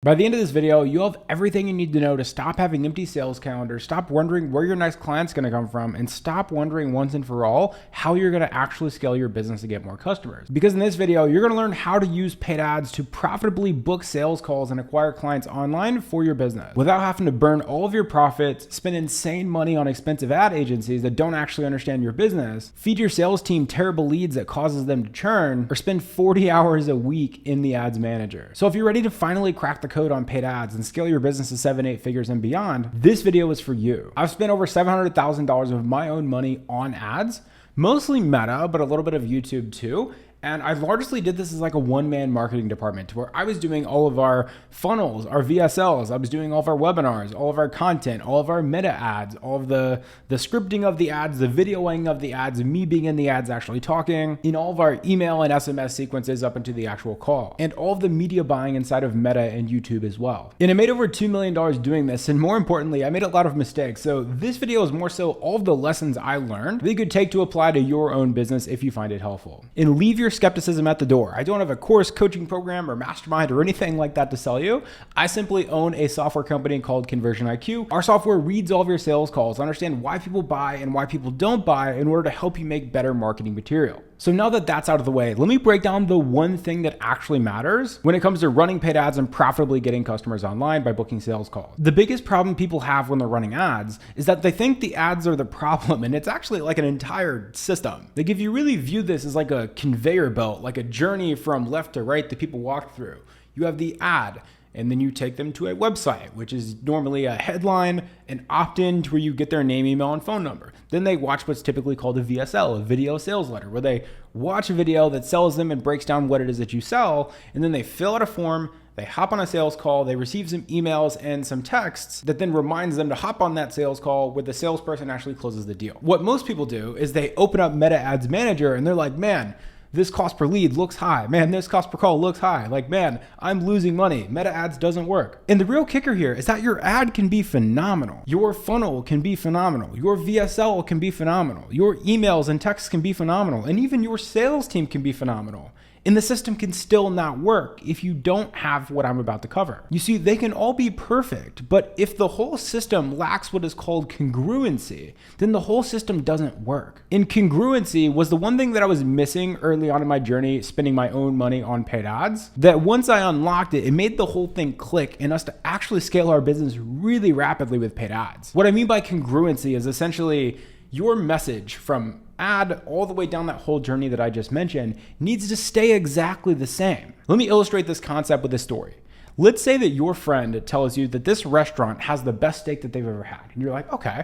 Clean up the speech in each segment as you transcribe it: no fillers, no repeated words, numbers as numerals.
By the end of this video, you'll have everything you need to know to stop having empty sales calendars, stop wondering where your next client's going to come from, and stop wondering once and for all how you're going to actually scale your business to get more customers. Because in this video, you're going to learn how to use paid ads to profitably book sales calls and acquire clients online for your business without having to burn all of your profits, spend insane money on expensive ad agencies that don't actually understand your business, feed your sales team terrible leads that causes them to churn, or spend 40 hours a week in the ads manager. So if you're ready to finally crack the code on paid ads and scale your business to 7-8 figures and beyond, this video is for you. I've spent over $700,000 of my own money on ads, mostly Meta, but a little bit of YouTube too. And I largely did this as like a one-man marketing department where I was doing all of our funnels, our VSLs. I was doing all of our webinars, all of our content, all of our meta ads, all of the scripting of the ads, the videoing of the ads, me being in the ads actually talking, in all of our email and SMS sequences up into the actual call, and all of the media buying inside of Meta and YouTube as well. And I made over $2 million doing this. And more importantly, I made a lot of mistakes. So this video is more so all of the lessons I learned that you could take to apply to your own business if you find it helpful. And leave your skepticism at the door. I don't have a course, coaching program, or mastermind or anything like that to sell you. I simply own a software company called Conversion IQ. Our software reads all of your sales calls, understand why people buy and why people don't buy in order to help you make better marketing material. So now that that's out of the way, let me break down the one thing that actually matters when it comes to running paid ads and profitably getting customers online by booking sales calls. The biggest problem people have when they're running ads is that they think the ads are the problem, and it's actually like an entire system. Like if you really view this as like a conveyor belt, like a journey from left to right that people walk through, you have the ad, and then you take them to a website, which is normally a headline, an opt-in to where you get their name, email, and phone number. Then they watch what's typically called a VSL, a video sales letter, where they watch a video that sells them and breaks down what it is that you sell. And then they fill out a form, they hop on a sales call, they receive some emails and some texts that then reminds them to hop on that sales call where the salesperson actually closes the deal. What most people do is they open up Meta Ads Manager and they're like, man, this cost per lead looks high. Man, this cost per call looks high. Like, man, I'm losing money. Meta ads doesn't work. And the real kicker here is that your ad can be phenomenal. Your funnel can be phenomenal. Your VSL can be phenomenal. Your emails and texts can be phenomenal. And even your sales team can be phenomenal. And the system can still not work if you don't have what I'm about to cover. You see, they can all be perfect, but if the whole system lacks what is called congruency, then the whole system doesn't work. And congruency was the one thing that I was missing early on in my journey spending my own money on paid ads, that once I unlocked it, it made the whole thing click and us to actually scale our business really rapidly with paid ads. What I mean by congruency is essentially your message from ad all the way down that whole journey that I just mentioned needs to stay exactly the same. Let me illustrate this concept with a story. Let's say that your friend tells you that this restaurant has the best steak that they've ever had. And you're like, okay,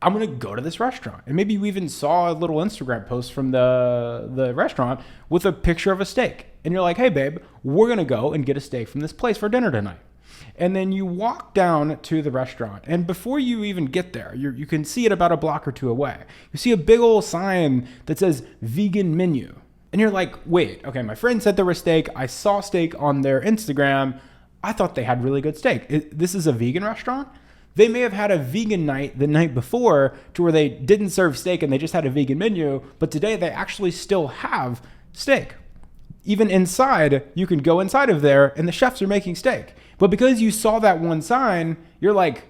I'm gonna go to this restaurant. And maybe you even saw a little Instagram post from the restaurant with a picture of a steak. And you're like, hey babe, we're gonna go and get a steak from this place for dinner tonight. And then you walk down to the restaurant, and before you even get there, you can see it about a block or two away. You see a big old sign that says vegan menu. And you're like, wait, okay, my friend said there was steak. I saw steak on their Instagram. I thought they had really good steak. This is a vegan restaurant? They may have had a vegan night the night before to where they didn't serve steak and they just had a vegan menu, but today they actually still have steak. Even inside, you can go inside of there and the chefs are making steak. But because you saw that one sign, you're like,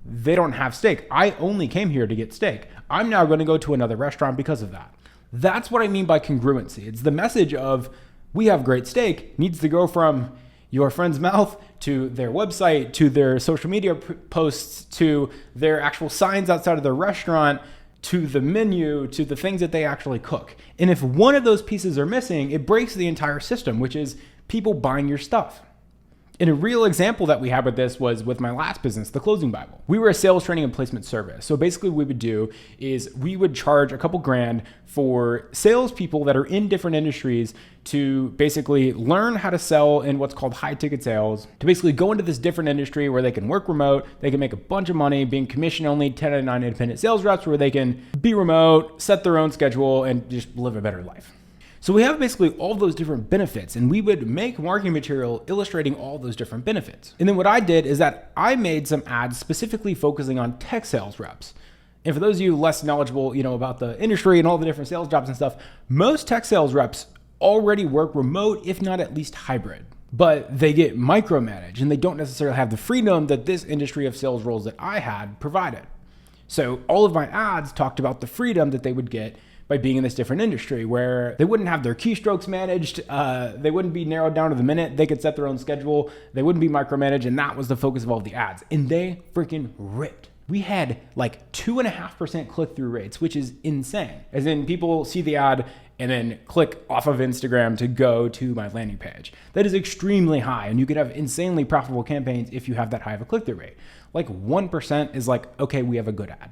they don't have steak. I only came here to get steak. I'm now going to go to another restaurant because of that. That's what I mean by congruency. It's the message of we have great steak needs to go from your friend's mouth to their website, to their social media posts, to their actual signs outside of the restaurant, to the menu, to the things that they actually cook. And if one of those pieces are missing, it breaks the entire system, which is people buying your stuff. And a real example that we had with this was with my last business, The Closing Bible. We were a sales training and placement service. So basically what we would do is we would charge a couple grand for salespeople that are in different industries to basically learn how to sell in what's called high ticket sales, to basically go into this different industry where they can work remote, they can make a bunch of money being commission only 1099 independent sales reps where they can be remote, set their own schedule, and just live a better life. So we have basically all those different benefits, and we would make marketing material illustrating all those different benefits. And then what I did is that I made some ads specifically focusing on tech sales reps. And for those of you less knowledgeable, about the industry and all the different sales jobs and stuff, most tech sales reps already work remote, if not at least hybrid. but they get micromanaged and they don't necessarily have the freedom that this industry of sales roles that I had provided. So all of my ads talked about the freedom that they would get by being in this different industry where they wouldn't have their keystrokes managed. They wouldn't be narrowed down to the minute. They could set their own schedule. They wouldn't be micromanaged. And that was the focus of all the ads. And they freaking ripped. We had like 2.5% click-through rates, which is insane. As in people see the ad and then click off of Instagram to go to my landing page. That is extremely high. And you could have insanely profitable campaigns if you have that high of a click-through rate. Like 1% is like, okay, we have a good ad.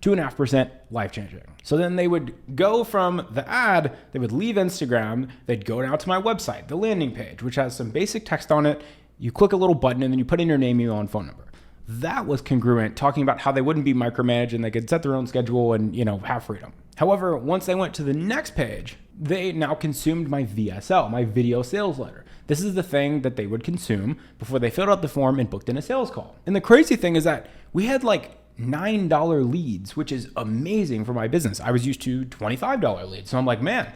2.5% life-changing. So then they would go from the ad, they would leave Instagram, they'd go down to my website, the landing page, which has some basic text on it. You click a little button and then you put in your name, email, and phone number. That was congruent, talking about how they wouldn't be micromanaged and they could set their own schedule and, have freedom. However, once they went to the next page, they now consumed my VSL, my video sales letter. This is the thing that they would consume before they filled out the form and booked in a sales call. And the crazy thing is that we had like $9 leads, which is amazing for my business. I was used to $25 leads. So I'm like, man,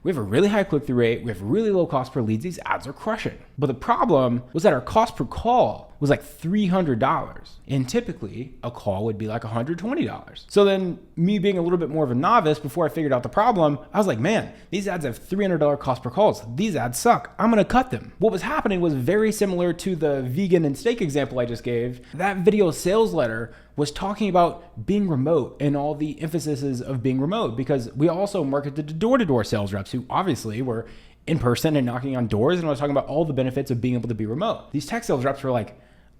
we have a really high click-through rate. We have really low cost per leads. These ads are crushing. But the problem was that our cost per call was like $300. And typically a call would be like $120. So then me being a little bit more of a novice, before I figured out the problem, I was like, man, these ads have $300 cost per calls. These ads suck. I'm going to cut them. What was happening was very similar to the vegan and steak example I just gave. That video sales letter was talking about being remote and all the emphases of being remote, because we also marketed to door-to-door sales reps who obviously were in person and knocking on doors. And I was talking about all the benefits of being able to be remote. These tech sales reps were like,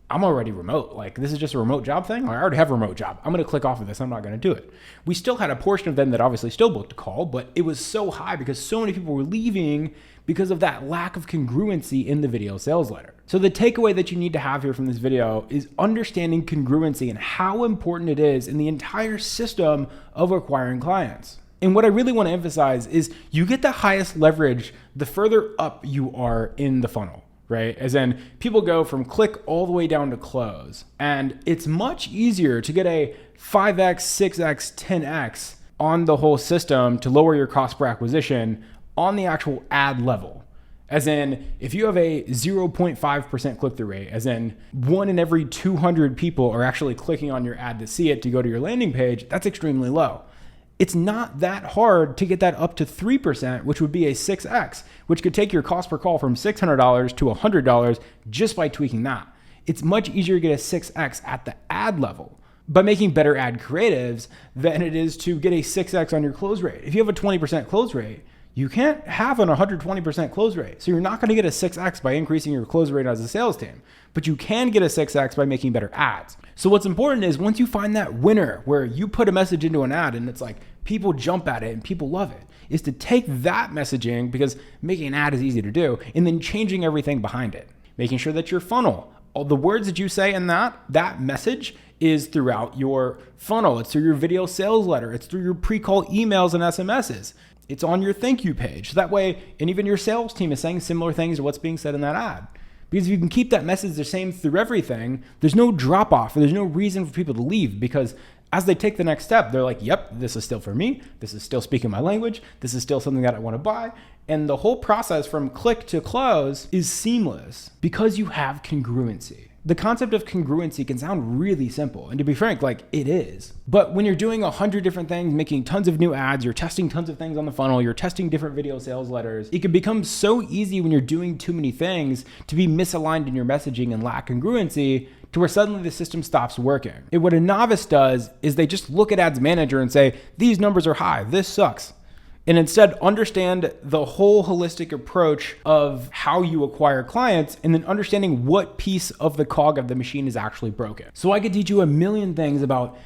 I'm already remote. Like, this is just a remote job thing. I already have a remote job. I'm going to click off of this. I'm not going to do it. We still had a portion of them that obviously still booked a call, but it was so high because so many people were leaving because of that lack of congruency in the video sales letter. So the takeaway that you need to have here from this video is understanding congruency and how important it is in the entire system of acquiring clients. And what I really want to emphasize is you get the highest leverage the further up you are in the funnel, right? As in, people go from click all the way down to close. And it's much easier to get a 5x, 6x, 10x on the whole system to lower your cost per acquisition on the actual ad level. As in, if you have a 0.5% click-through rate, as in 1 in every 200 people are actually clicking on your ad to see it to go to your landing page, that's extremely low. It's not that hard to get that up to 3%, which would be a 6x, which could take your cost per call from $600 to $100 just by tweaking that. It's much easier to get a 6x at the ad level by making better ad creatives than it is to get a 6x on your close rate. If you have a 20% close rate, you can't have an 120% close rate. So you're not going to get a 6x by increasing your close rate as a sales team, but you can get a 6x by making better ads. So what's important is once you find that winner where you put a message into an ad and it's like people jump at it and people love it, is to take that messaging, because making an ad is easy to do, and then changing everything behind it. Making sure that your funnel, all the words that you say in that message is throughout your funnel. It's through your video sales letter. It's through your pre-call emails and SMSs. It's on your thank you page. That way, and even your sales team is saying similar things to what's being said in that ad. Because if you can keep that message the same through everything, there's no drop off, or there's no reason for people to leave, because as they take the next step, they're like, yep, this is still for me. This is still speaking my language. This is still something that I want to buy. And the whole process from click to close is seamless because you have congruency. The concept of congruency can sound really simple, and to be frank, like it is. But when you're doing 100 different things, making tons of new ads, you're testing tons of things on the funnel, you're testing different video sales letters, it can become so easy when you're doing too many things to be misaligned in your messaging and lack congruency to where suddenly the system stops working. And what a novice does is they just look at Ads Manager and say, these numbers are high, this sucks. And instead understand the whole holistic approach of how you acquire clients, and then understanding what piece of the cog of the machine is actually broken. So I could teach you a million things about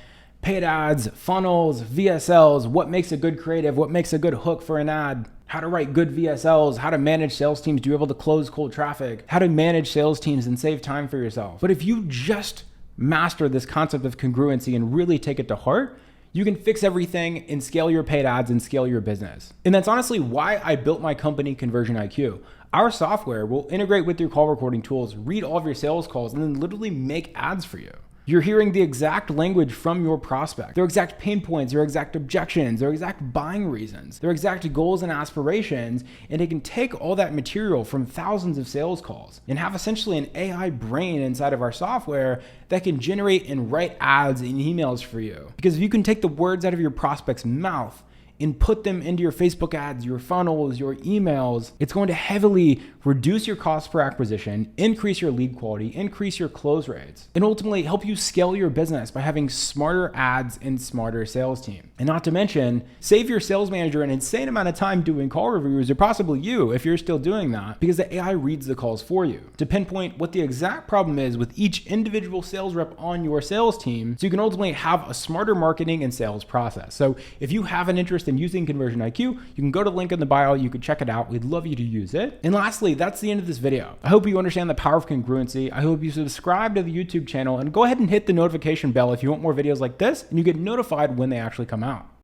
paid ads, funnels, VSLs, what makes a good creative, what makes a good hook for an ad, how to write good VSLs, how to manage sales teams, do you able to close cold traffic, how to manage sales teams and save time for yourself. But if you just master this concept of congruency and really take it to heart, you can fix everything and scale your paid ads and scale your business. And that's honestly why I built my company, Conversion IQ. Our software will integrate with your call recording tools, read all of your sales calls, and then literally make ads for you. You're hearing the exact language from your prospect, their exact pain points, their exact objections, their exact buying reasons, their exact goals and aspirations, and it can take all that material from thousands of sales calls and have essentially an AI brain inside of our software that can generate and write ads and emails for you. Because if you can take the words out of your prospect's mouth and put them into your Facebook ads, your funnels, your emails, it's going to heavily reduce your cost per acquisition, increase your lead quality, increase your close rates, and ultimately help you scale your business by having smarter ads and smarter sales team. And not to mention, save your sales manager an insane amount of time doing call reviews, or possibly you if you're still doing that, because the AI reads the calls for you to pinpoint what the exact problem is with each individual sales rep on your sales team, so you can ultimately have a smarter marketing and sales process. So if you have an interest in using Conversion IQ, you can go to the link in the bio, you can check it out. We'd love you to use it. And lastly, that's the end of this video. I hope you understand the power of congruency. I hope you subscribe to the YouTube channel and go ahead and hit the notification bell if you want more videos like this and you get notified when they actually come out.